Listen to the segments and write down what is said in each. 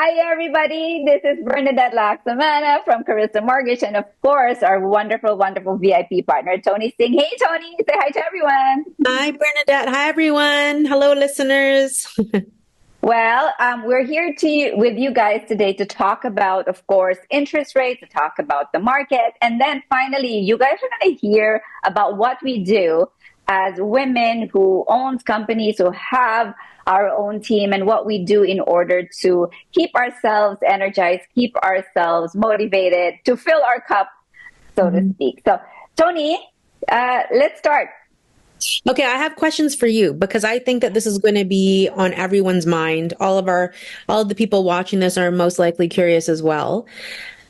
Hi, everybody. This is Bernadette Laxamana from Carissa Mortgage, and of course, our wonderful, wonderful VIP partner, Toni Singh. Hey, Toni, say hi to everyone. Hi, Bernadette. Hi, everyone. Hello, listeners. Well, we're here with you guys today to talk about, of course, interest rates, to talk about the market, and then finally, you guys are going to hear about what we do as women who owns companies, who have our own team, and what we do in order to keep ourselves energized, keep ourselves motivated, to fill our cup, so to Mhm. speak. So, Toni, let's start. Okay, I have questions for you because I think that this is going to be on everyone's mind. All of the people watching this are most likely curious as well.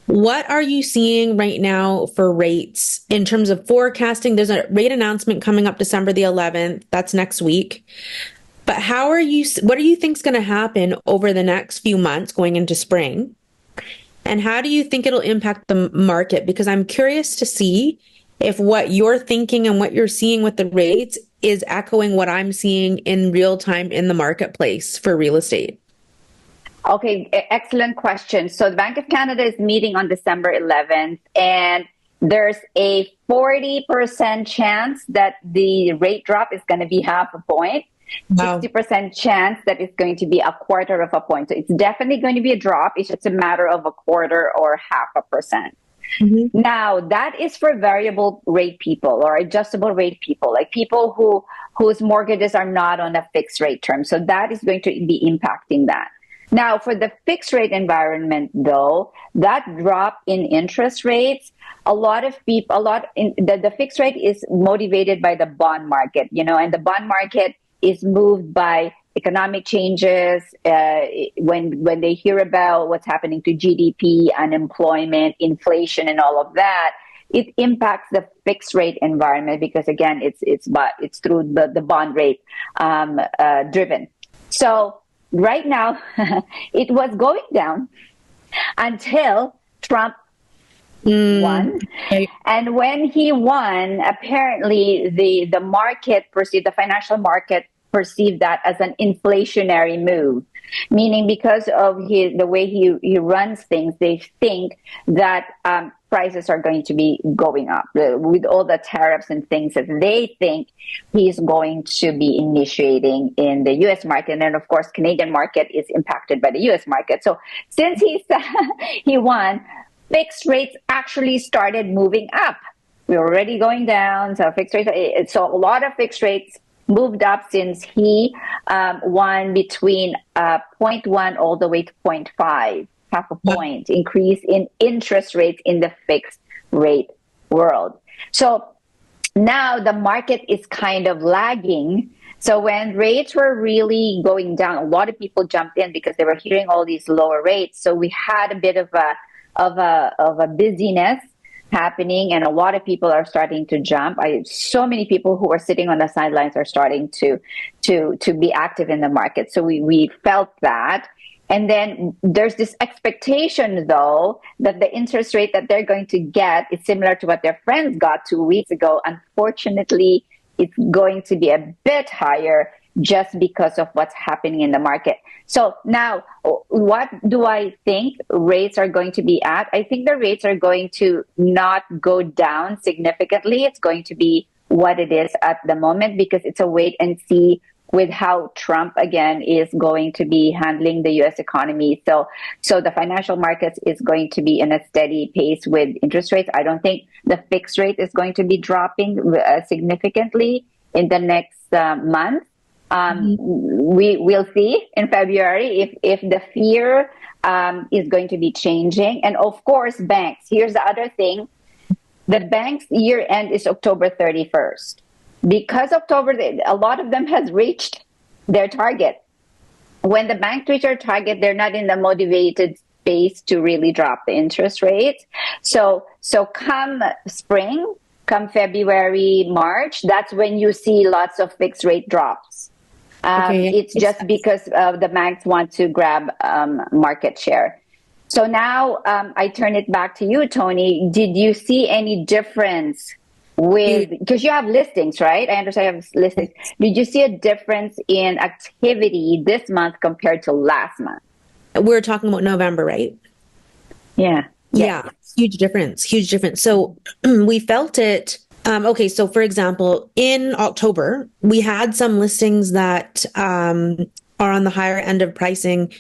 What are you seeing right now for rates in terms of forecasting? There's a rate announcement coming up December the 11th. That's next week. But what do you think is going to happen over the next few months going into spring? And how do you think it'll impact the market? Because I'm curious to see if what you're thinking and what you're seeing with the rates is echoing what I'm seeing in real time in the marketplace for real estate. Okay, excellent question. So the Bank of Canada is meeting on December 11th, and there's a 40% chance that the rate drop is going to be half a point. Wow. 60% chance that it's going to be a quarter of a point. So it's definitely going to be a drop. It's just a matter of a quarter or half a percent. Mhm. Now, that is for variable rate people or adjustable rate people, like people whose mortgages are not on a fixed rate term. So that is going to be impacting that. Now, for the fixed rate environment, though, that drop in interest rates, the fixed rate is motivated by the bond market, and the bond market is moved by economic changes. When they hear about what's happening to GDP, unemployment, inflation, and all of that, it impacts the fixed rate environment because again, it's through the bond rate driven. So right now, it was going down until Trump Mm, won. okay. And when he won, apparently the financial market perceived that as an inflationary move, meaning because of the way he runs things, they think that prices are going to be going up with all the tariffs and things that they think he's going to be initiating in the U.S. market. And then, of course, Canadian market is impacted by the U.S. market. So since he won, fixed rates actually started moving up. We're already going down, so So a lot of fixed rates moved up since he won between zero point 0.1 all the way to zero point 0.5, half a point increase in interest rates in the fixed rate world. So now the market is kind of lagging. So when rates were really going down, a lot of people jumped in because they were hearing all these lower rates. So we had a bit of a busyness happening, and a lot of people are starting to jump. So many people who are sitting on the sidelines are starting to be active in the market. So we felt that. And then there's this expectation, though, that the interest rate that they're going to get is similar to what their friends got 2 weeks ago. Unfortunately, it's going to be a bit higher just because of what's happening in the market. So now, what do I think rates are going to be at? I think the rates are going to not go down significantly. It's going to be what it is at the moment because it's a wait and see with how Trump again is going to be handling the U.S. economy. So the financial markets is going to be in a steady pace with interest rates. I don't think the fixed rate is going to be dropping significantly in the next month. We will see in February if the fear is going to be changing. And of course, banks. Here's the other thing. The bank's year end is October 31st. Because a lot of them has reached their target. When the bank reach their target, they're not in the motivated space to really drop the interest rates. So come spring, come February, March, that's when you see lots of fixed rate drops. Okay. It's just because the banks want to grab market share. So now I turn it back to you, Toni. Did you see any difference because you have listings, right? I understand you have listings. Did you see a difference in activity this month compared to last month? We're talking about November, right? Yeah. Yes. Yeah, huge difference, huge difference. So we felt it. Okay, so for example, in October, we had some listings that are on the higher end of pricing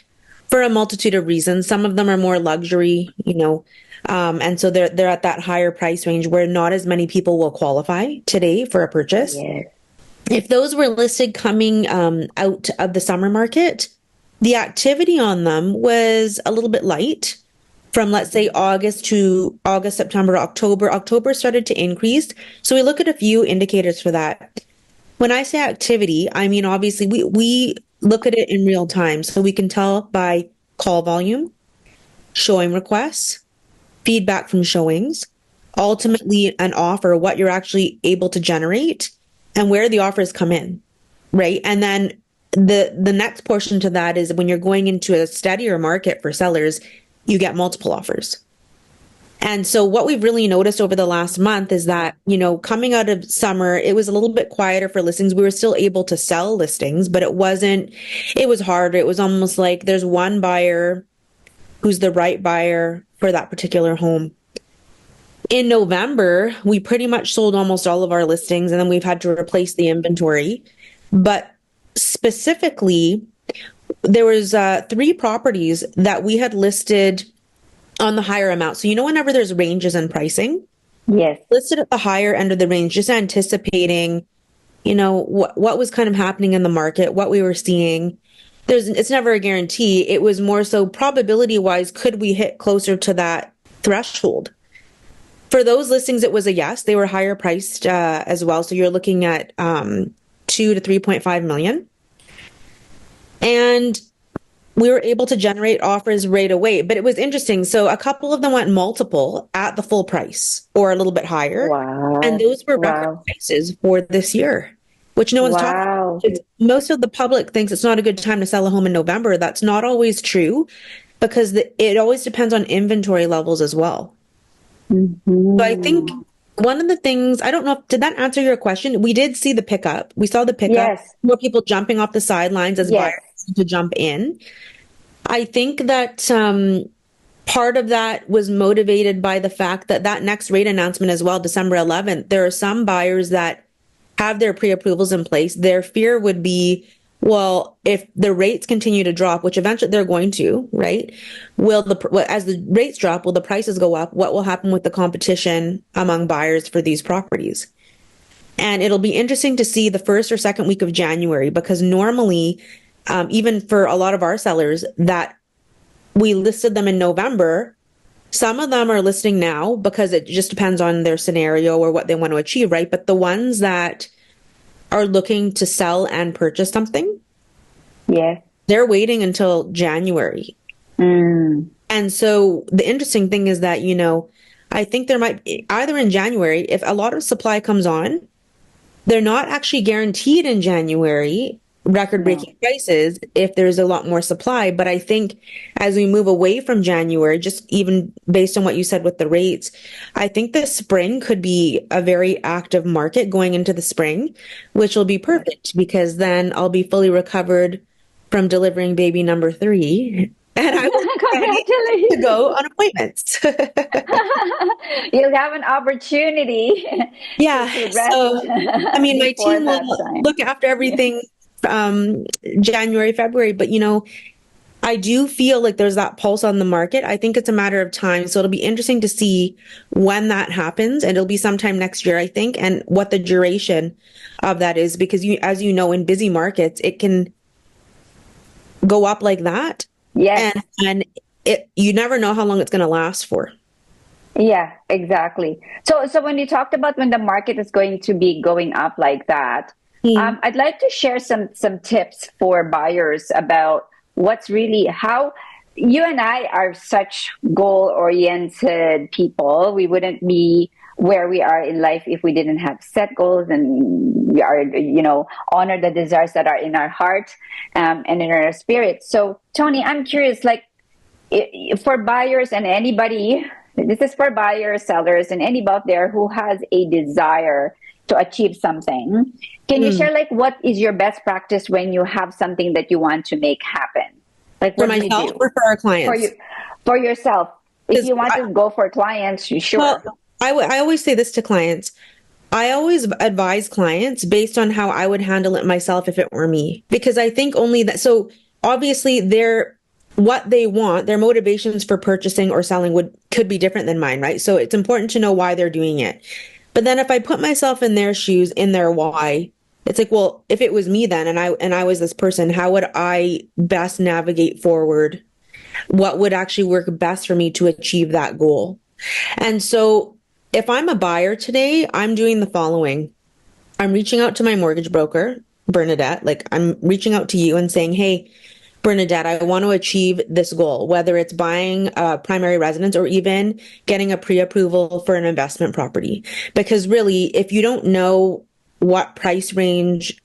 for a multitude of reasons. Some of them are more luxury, and so they're at that higher price range where not as many people will qualify today for a purchase. Yes. If those were listed coming out of the summer market, the activity on them was a little bit light from, let's say, August, September, October. October started to increase. So we look at a few indicators for that. When I say activity, I mean, obviously, we look at it in real time. So we can tell by call volume, showing requests, feedback from showings, ultimately an offer, what you're actually able to generate, and where the offers come in, right? And then the next portion to that is when you're going into a steadier market for sellers, you get multiple offers. And so what we've really noticed over the last month is that, coming out of summer, it was a little bit quieter for listings. We were still able to sell listings, but it was harder. It was almost like there's one buyer who's the right buyer for that particular home. In November, we pretty much sold almost all of our listings, and then we've had to replace the inventory. But specifically, there was 3 properties that we had listed on the higher amount. So, whenever there's ranges in pricing, Yes. listed at the higher end of the range, just anticipating, what was kind of happening in the market, what we were seeing. It's never a guarantee. It was more so probability wise, could we hit closer to that threshold? For those listings, it was a yes. They were higher priced as well. So you're looking at 2 to 3.5 million. And we were able to generate offers right away. But it was interesting. So a couple of them went multiple at the full price or a little bit higher. Wow. And those were record Wow. prices for this year, which no one's talking Wow. about. Most of the public thinks it's not a good time to sell a home in November. That's not always true because it always depends on inventory levels as well. So I think one of the things, I don't know, did that answer your question? We did see the pickup. We saw the pickup. Yes. More people jumping off the sidelines as Yes. buyers to jump in. I think that part of that was motivated by the fact that next rate announcement as well, December 11th, there are some buyers that have their pre-approvals in place. Their fear would be, well, if the rates continue to drop, which eventually they're going to, right? As the rates drop, will the prices go up? What will happen with the competition among buyers for these properties? And it'll be interesting to see the first or second week of January, because normally, even for a lot of our sellers that we listed them in November, some of them are listing now because it just depends on their scenario or what they want to achieve, right? But the ones that are looking to sell and purchase something, Yes. they're waiting until January. And so the interesting thing is that, I think there might either in January, if a lot of supply comes on, they're not actually guaranteed in January record-breaking prices if there's a lot more supply. But I think as we move away from January, just even based on what you said with the rates, I think the spring could be a very active market going into the spring, which will be perfect because then I'll be fully recovered from delivering baby number 3. And I will be ready to go on appointments. You'll have an opportunity Yeah. to rest So, I mean, my before team that will time. look after everything January, February, but I do feel like there's that pulse on the market. I think it's a matter of time. So it'll be interesting to see when that happens, and it'll be sometime next year, I think, and what the duration of that is, because as you know, in busy markets, it can go up like that. Yes. And you never know how long it's going to last for. Yeah, exactly. So when you talked about when the market is going to be going up like that, I'd like to share some tips for buyers about what's really how you and I are such goal-oriented people. We wouldn't be where we are in life if we didn't have set goals and we are, honor the desires that are in our heart and in our spirit. So, Toni, I'm curious, like, for buyers and anybody, this is for buyers, sellers, and anybody out there who has a desire to achieve something. Can you share, like, what is your best practice when you have something that you want to make happen? Like, For what do you myself do or for our for clients? you, for yourself? If Because you want to go for clients, you well, sure. I always say this to clients. I always advise clients based on how I would handle it myself if it were me. Because I think only that, so obviously what they want, their motivations for purchasing or selling could be different than mine, right? So it's important to know why they're doing it. But then if I put myself in their shoes, in their why, it's like, well, if it was me then and I was this person, how would I best navigate forward? What would actually work best for me to achieve that goal? And so if I'm a buyer today, I'm doing the following. I'm reaching out to my mortgage broker, Bernadette. Like I'm reaching out to you and saying, hey, Bernadette, I want to achieve this goal, whether it's buying a primary residence or even getting a pre-approval for an investment property. Because really, if you don't know what price range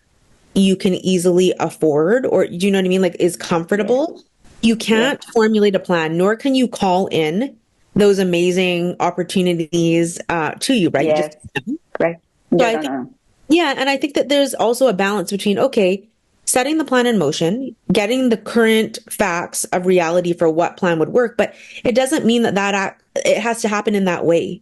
you can easily afford, or do you know what I mean? Like is Yes. comfortable, you Yes. can't formulate a plan, nor can you call in those amazing opportunities to you, right? You just Yes. Correct. so Yeah. I No. think No. yeah, and I think that there's also a balance between okay, setting the plan in motion, getting the current facts of reality for what plan would work, but it doesn't mean it has to happen in that way.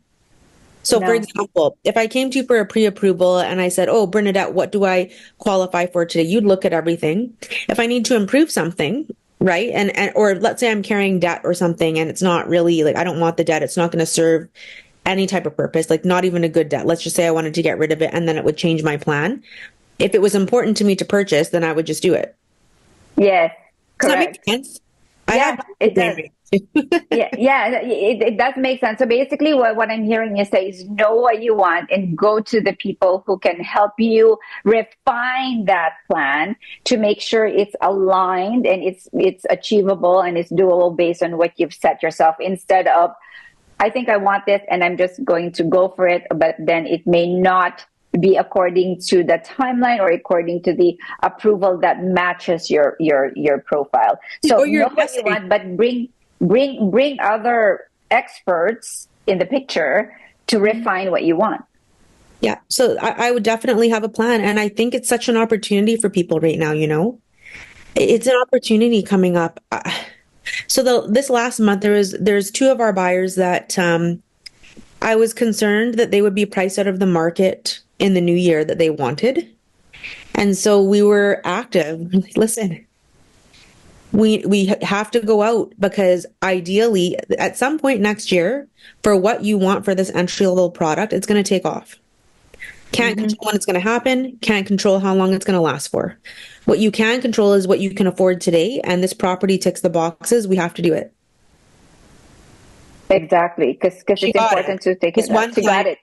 So, for No. example, if I came to you for a pre-approval and I said, "Oh, Bernadette, what do I qualify for today?" You'd look at everything. If I need to improve something, right? And or let's say I'm carrying debt or something and it's not really like I don't want the debt. It's not going to serve any type of purpose, like not even a good debt. Let's just say I wanted to get rid of it and then it would change my plan. If it was important to me to purchase, then I would just do it. Yes. Does that make Correct. sense? I Yeah, have it brain does. rage. Yeah, yeah, it does make sense. So basically, what I'm hearing you say is know what you want and go to the people who can help you refine that plan to make sure it's aligned and it's achievable and it's doable based on what you've set yourself. Instead of, I think I want this and I'm just going to go for it, but then it may not be according to the timeline or according to the approval that matches your profile. So Or you're know what you guessing. want, but bring other experts in the picture to refine what you want. Yeah. So I would definitely have a plan. And I think it's such an opportunity for people right now, you know? It's an opportunity coming up. So this last month there's two of our buyers that I was concerned that they would be priced out of the market in the new year that they wanted. And so we were active. Listen, we have to go out because ideally at some point next year for what you want for this entry level product, it's going to take off. Can't Mm-hmm. control when it's going to happen, can't control how long it's going to last for. What you can control is what you can afford today, and this property ticks the boxes. We have to do it. Exactly, because She it's got it. important to take This it up. one She got client, it.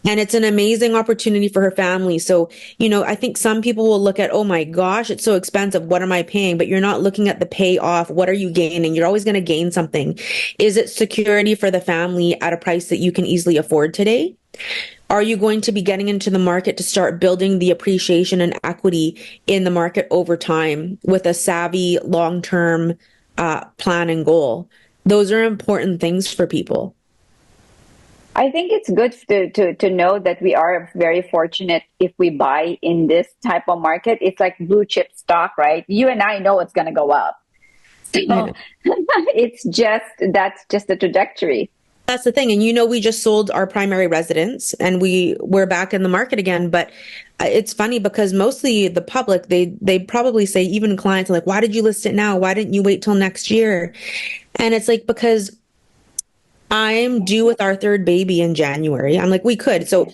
and it's an amazing opportunity for her family. So, I think some people will look at, oh my gosh, it's so expensive. What am I paying? But you're not looking at the payoff. What are you gaining? You're always going to gain something. Is it security for the family at a price that you can easily afford today? Are you going to be getting into the market to start building the appreciation and equity in the market over time with a savvy long-term plan and goal? Those are important things for people. I think it's good to know that we are very fortunate if we buy in this type of market. It's like blue chip stock, right? You and I know it's going to go up. Yeah. So that's just the trajectory. That's the thing. And we just sold our primary residence and we're back in the market again. But it's funny because mostly the public, they probably say, even clients are like, why did you list it now? Why didn't you wait till next year? And it's like, because I'm due with our third baby in January. I'm like, we could. So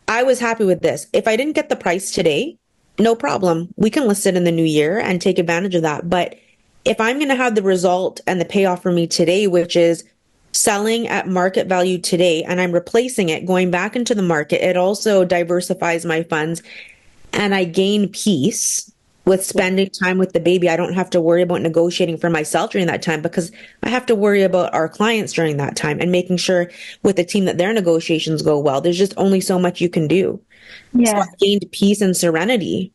I was happy with this. If I didn't get the price today, no problem. We can list it in the new year and take advantage of that. But if I'm going to have the result and the payoff for me today, which is selling at market value today, and I'm replacing it, going back into the market, it also diversifies my funds and I gain peace with spending time with the baby. I don't have to worry about negotiating for myself during that time because I have to worry about our clients during that time and making sure with the team that their negotiations go well. There's just only so much you can do. So I Yeah. gained peace and serenity.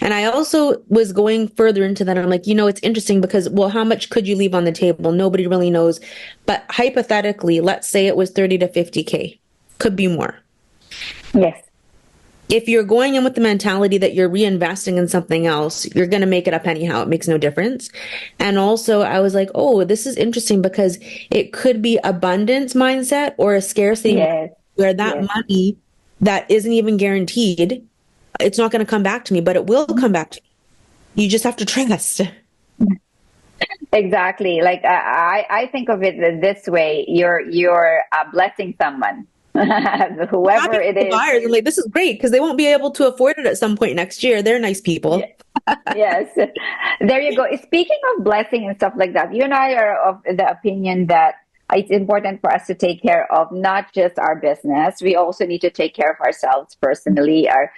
And I also was going further into that. I'm like, it's interesting because, well, how much could you leave on the table? Nobody really knows. But hypothetically, let's say it was 30 to 50K. Could be more. Yes. if you're going in with the mentality that you're reinvesting in something else, you're going to make it up anyhow. It makes no difference. And also, I was like, oh, this is interesting because it could be abundance mindset or a scarcity mindset, Yes, where that yes. money that isn't even guaranteed, it's not going to come back to me, but it will come back to me. You just have to trust. Exactly. Like I think of it this way: you're blessing someone, Happy whoever for it the is. buyers. I'm like, this is great because they won't be able to afford it at some point next year. They're nice Yeah. people. Yes, there you go. Speaking of blessing and stuff like that, you and I are of the opinion that it's important for us to take care of not just our business. We also need to take care of ourselves personally, our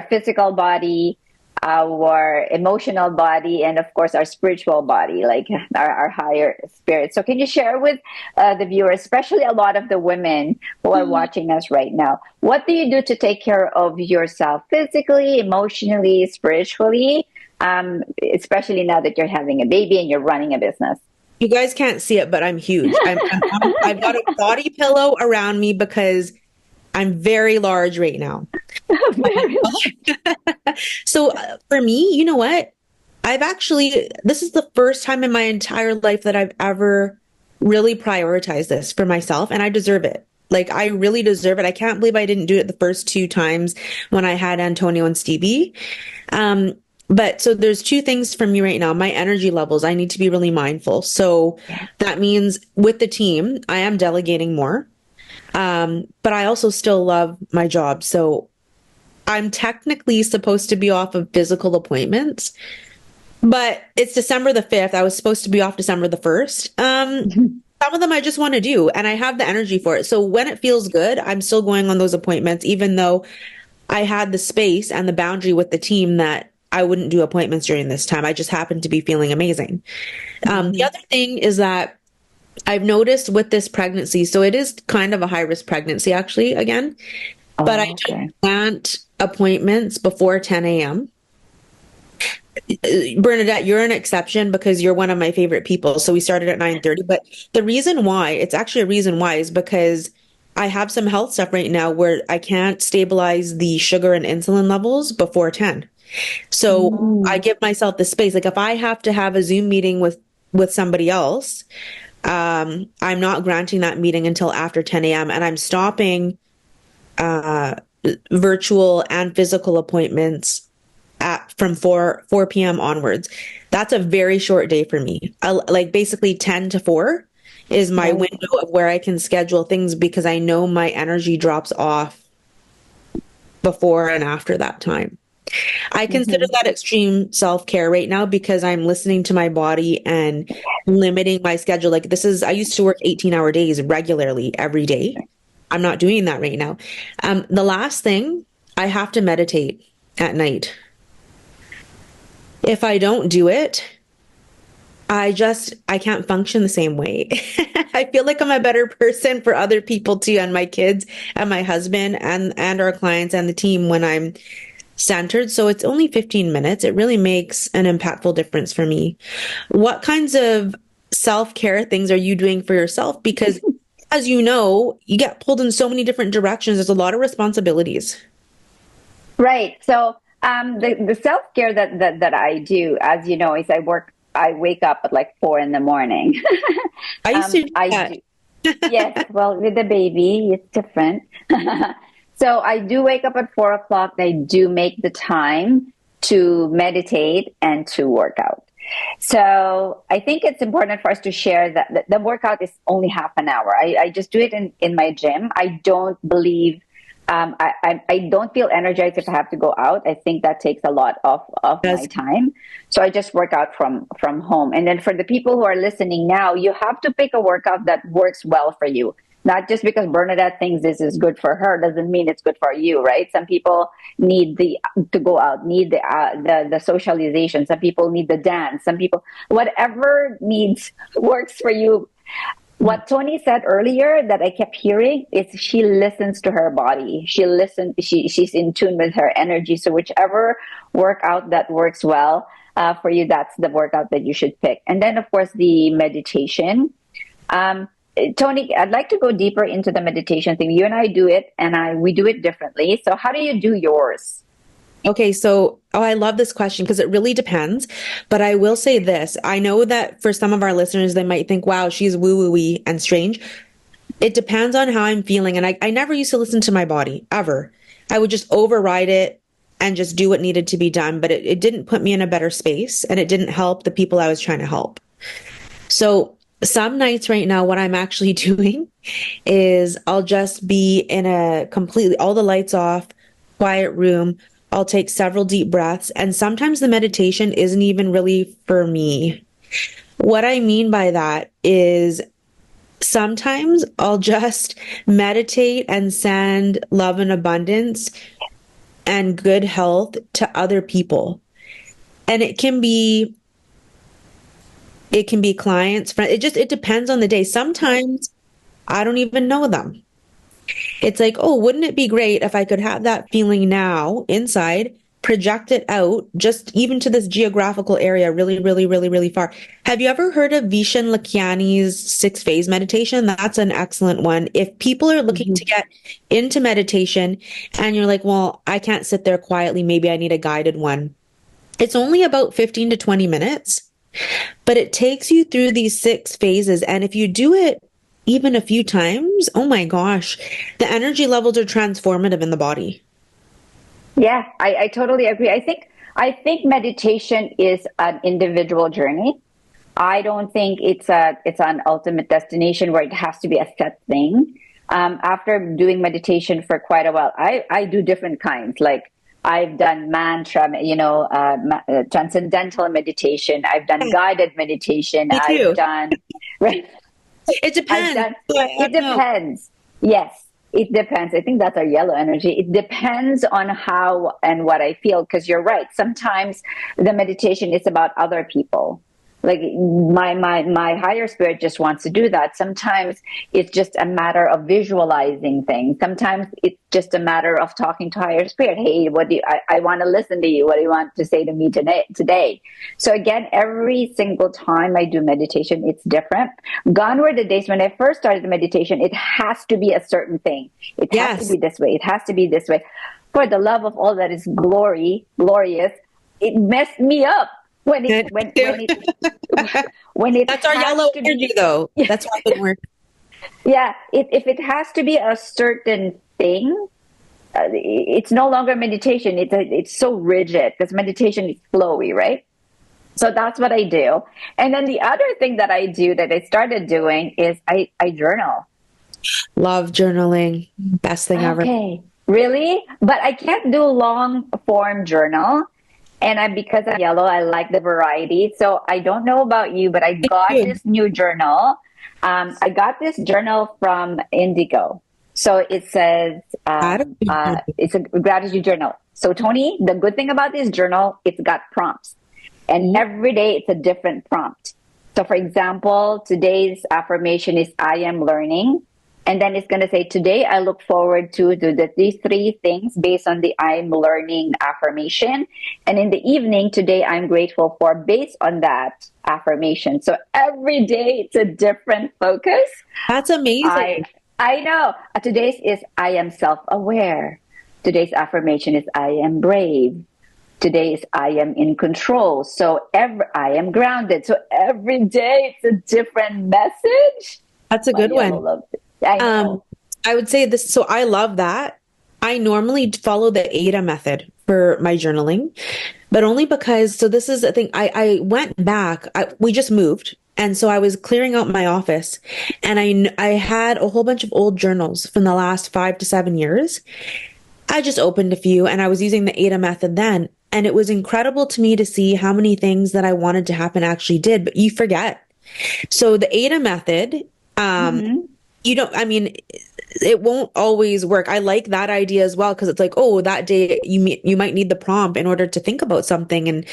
physical body, our emotional body, and of course our spiritual body, like our higher spirit. So, can you share with the viewers, especially a lot of the women who are watching us right now, what do you do to take care of yourself physically, emotionally, spiritually? Especially now that you're having a baby and you're running a business. You guys can't see it, but I'm huge. I've got a body pillow around me because I'm very large right now. Very So for me, you know what? This is the first time in my entire life that I've ever really prioritized this for myself, and I deserve it. Like, I really deserve it. I can't believe I didn't do it the first two times when I had Antonio and Stevie. Um, but so there's two things for me right now. My energy levels, I need to be really mindful. So that means with the team, I am delegating more. But I also still love my job. So I'm technically supposed to be off of physical appointments, but it's December the 5th. I was supposed to be off December the 1st. Some of them I just want to do, and I have the energy for it. So when it feels good, I'm still going on those appointments, even though I had the space and the boundary with the team that I wouldn't do appointments during this time. I just happened to be feeling amazing. The other thing is that I've noticed with this pregnancy, so it is kind of a high risk pregnancy, actually, again, but I Oh, don't okay. want appointments before 10 a.m. Bernadette, you're an exception because you're one of my favorite people. So we started at 9:30. But the reason why, it's actually a reason why, is because I have some health stuff right now where I can't stabilize the sugar and insulin levels before 10. So I Mm. give myself the space. Like, if I have to have a Zoom meeting with somebody else, I'm not granting that meeting until after 10 a.m. and I'm stopping uh, virtual and physical appointments from 4 p.m. onwards. That's a very short day for me. Like, basically 10 to 4 is my Right. window of where I can schedule things because I know my energy drops off before and after that time. I consider Mm-hmm. that extreme self-care right now because I'm listening to my body and limiting my schedule. Like, I used to work 18-hour days regularly every day. I'm not doing that right now. The last thing, I have to meditate at night. If I don't do it, I can't function the same way. I feel like I'm a better person for other people too, and my kids and my husband and our clients and the team when I'm centered. So it's only 15 minutes. It really makes an impactful difference for me. What kinds of self-care things are you doing for yourself? Because as you know, you get pulled in so many different directions. There's a lot of responsibilities. Right. So the self care that I do, as you know, is I wake up at like 4 in the morning. I used to do I that. do. Yes. Well, with the baby, it's different. So I do wake up at 4 o'clock. I do make the time to meditate and to work out. So I think it's important for us to share that the workout is only half an hour. I just do it in my gym. I don't believe I don't feel energized if I have to go out. I think that takes a lot of my Yes. time. So I just work out from home. And then for the people who are listening now, you have to pick a workout that works well for you. Not just because Bernadette thinks this is good for her doesn't mean it's good for you, right? Some people need the to go out, need the socialization. Some people need the dance. Some people, whatever needs works for you. What Toni said earlier that I kept hearing is she listens to her body. She's in tune with her energy. So whichever workout that works well for you, that's the workout that you should pick. And then of course the meditation. Um, Tony, I'd like to go deeper into the meditation thing. You and I do it, and we do it differently. So, how do you do yours? Okay, so I love this question because it really depends. But I will say this. I know that for some of our listeners, they might think, wow, she's woo-woo-y and strange. It depends on how I'm feeling. And I never used to listen to my body, ever. I would just override it and just do what needed to be done. But it didn't put me in a better space and it didn't help the people I was trying to help. So some nights right now, what I'm actually doing is I'll just be in a completely, all the lights off, quiet room. I'll take several deep breaths. And sometimes the meditation isn't even really for me. What I mean by that is sometimes I'll just meditate and send love and abundance and good health to other people. And it can be clients, friends. It depends on the day. Sometimes I don't even know them. It's like, oh, wouldn't it be great if I could have that feeling now inside, project it out, just even to this geographical area, really, really, really, really far. Have you ever heard of Vishen Lakiani's 6 phase meditation? That's an excellent one. If people are looking to get into meditation and you're like, well, I can't sit there quietly, maybe I need a guided one. It's only about 15 to 20 minutes. But it takes you through these 6 phases. And if you do it even a few times, oh my gosh, the energy levels are transformative in the body. Yeah, I totally agree. I think meditation is an individual journey. I don't think it's an ultimate destination where it has to be a set thing. After doing meditation for quite a while, I do different kinds. Like I've done mantra, transcendental meditation. I've done guided meditation. Me I've too. done, right? It I've depends. done, I it don't know. depends. Yes, it depends. I think that's our yellow energy. It depends on how and what I feel. Because you're right. Sometimes the meditation is about other people. Like my higher spirit just wants to do that. Sometimes it's just a matter of visualizing things. Sometimes it's just a matter of talking to higher spirit. Hey, I want to listen to you. What do you want to say to me today? So again, every single time I do meditation, it's different. Gone were the days when I first started the meditation, it has to be a certain thing. It has to Yes. be this way. It has to be this way. For the love of all that is glorious, it messed me up when it Good. when it when it That's our has yellow to energy, be. though. That's why it would work. Yeah, if it has to be a certain thing, it's no longer meditation. It's so rigid because meditation is flowy, right? So that's what I do. And then the other thing that I do that I started doing is I journal. Love journaling. Best thing ever. Okay, really? But I can't do long form journal. And because I'm yellow, I like the variety. So I don't know about you, but I got Good. this new journal. I got this journal from Indigo. So it says I don't know. it's a gratitude journal. So Tony, the good thing about this journal, it's got prompts, and every day it's a different prompt. So for example, today's affirmation is I am learning. And then it's going to say, today I look forward to these 3 things based on the I'm learning affirmation. And in the evening, today I'm grateful for based on that affirmation. So every day it's a different focus. That's I amazing. I know. Today's is I am self-aware. Today's affirmation is I am brave. Today is I am in control. So I am grounded. So every day it's a different message. That's a My good yellow one. loves it. I Um, know. I would say this. So I love that. I normally follow the ADA method for my journaling, but only because, so this is the thing. I went back, we just moved. And so I was clearing out my office and I had a whole bunch of old journals from the last 5 to 7 years. I just opened a few and I was using the ADA method then. And it was incredible to me to see how many things that I wanted to happen actually did, but you forget. So the ADA method, um, Hmm. you don't, I mean, it won't always work. I like that idea as well because it's like, oh, that day you might need the prompt in order to think about something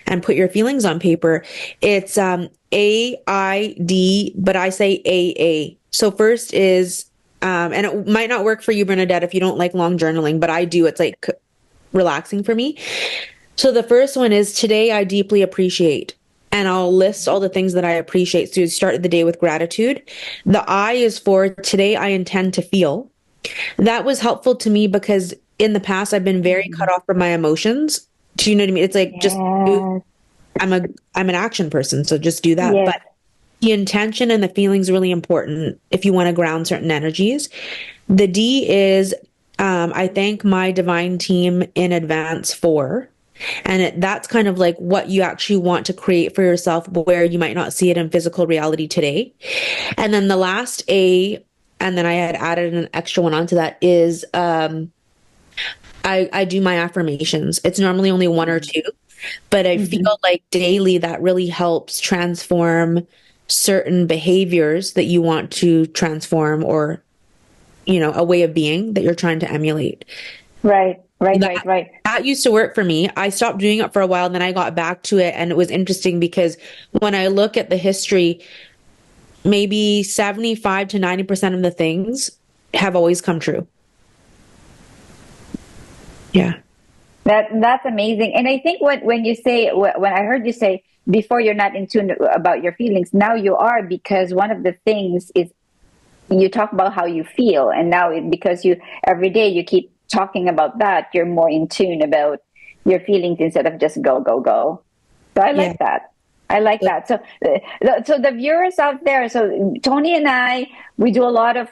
and put your feelings on paper. It's AID, but I say AA. So first is and it might not work for you, Bernadette, if you don't like long journaling, but I do. It's like relaxing for me. So the first one is today I deeply appreciate. and I'll list all the things that I appreciate. So you start the day with gratitude. The I is for today I intend to feel. That was helpful to me because in the past I've been very cut Mhm. off from my emotions. Do you know what I mean? It's like just Yes. I'm an action person, so just do that. Yes. But the intention and the feeling is really important if you want to ground certain energies. The D is I thank my divine team in advance for. And that's kind of like what you actually want to create for yourself where you might not see it in physical reality today. And then the last A, and then I had added an extra one onto that, is I do my affirmations. It's normally only one or two, but I Mhm. feel like daily that really helps transform certain behaviors that you want to transform, or, a way of being that you're trying to emulate. Right, right, That right, right. that used to work for me. I stopped doing it for a while and then I got back to it, and it was interesting because when I look at the history, maybe 75 to 90% of the things have always come true. Yeah. That's amazing. And I think when you say when I heard you say before you're not in tune about your feelings, now you are, because one of the things is you talk about how you feel, and now because you every day you keep talking about that, you're more in tune about your feelings instead of just go go go. So I Yeah. like that. I like that. So, so the viewers out there. So Toni and I, we do a lot of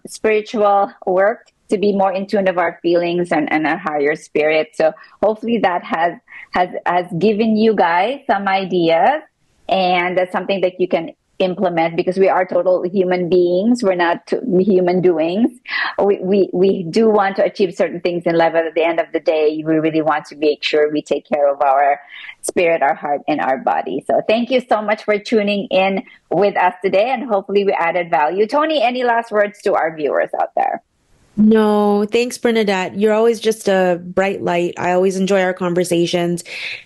spiritual work to be more in tune of our feelings and a higher spirit. So hopefully that has given you guys some ideas, and that's something that you can implement, because we are total human beings. We're not human doings. We do want to achieve certain things in life, but at the end of the day, we really want to make sure we take care of our spirit, our heart, and our body. So thank you so much for tuning in with us today, and hopefully we added value. Toni, any last words to our viewers out there? No, thanks, Bernadette. You're always just a bright light. I always enjoy our conversations.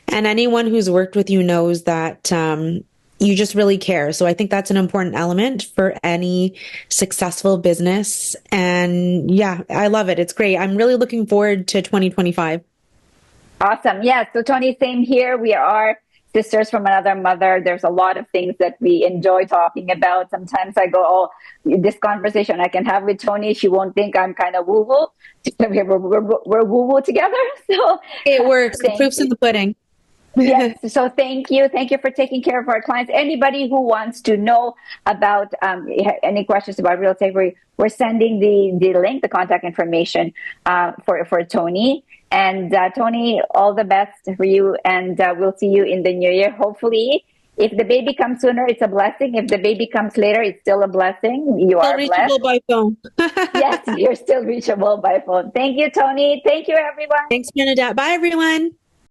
And anyone who's worked with you knows that you just really care. So I think that's an important element for any successful business. And yeah, I love it. It's great. I'm really looking forward to 2025. Awesome. Yeah. So Toni, same here. We are sisters from another mother. There's a lot of things that we enjoy talking about. Sometimes I go, oh, this conversation I can have with Toni, she won't think I'm kind of woo woo. We're woo woo together. So It works. The thank proof's in you. the pudding. Yes. So thank you. Thank you for taking care of our clients. Anybody who wants to know about any questions about real estate, we're sending the link, the contact information for Toni. And Toni, all the best for you. And we'll see you in the new year. Hopefully, if the baby comes sooner, it's a blessing. If the baby comes later, it's still a blessing. You Still are blessed. reachable by phone. Yes, you're still reachable by phone. Thank you, Toni. Thank you, everyone. Thanks, Bernadette. Bye, everyone.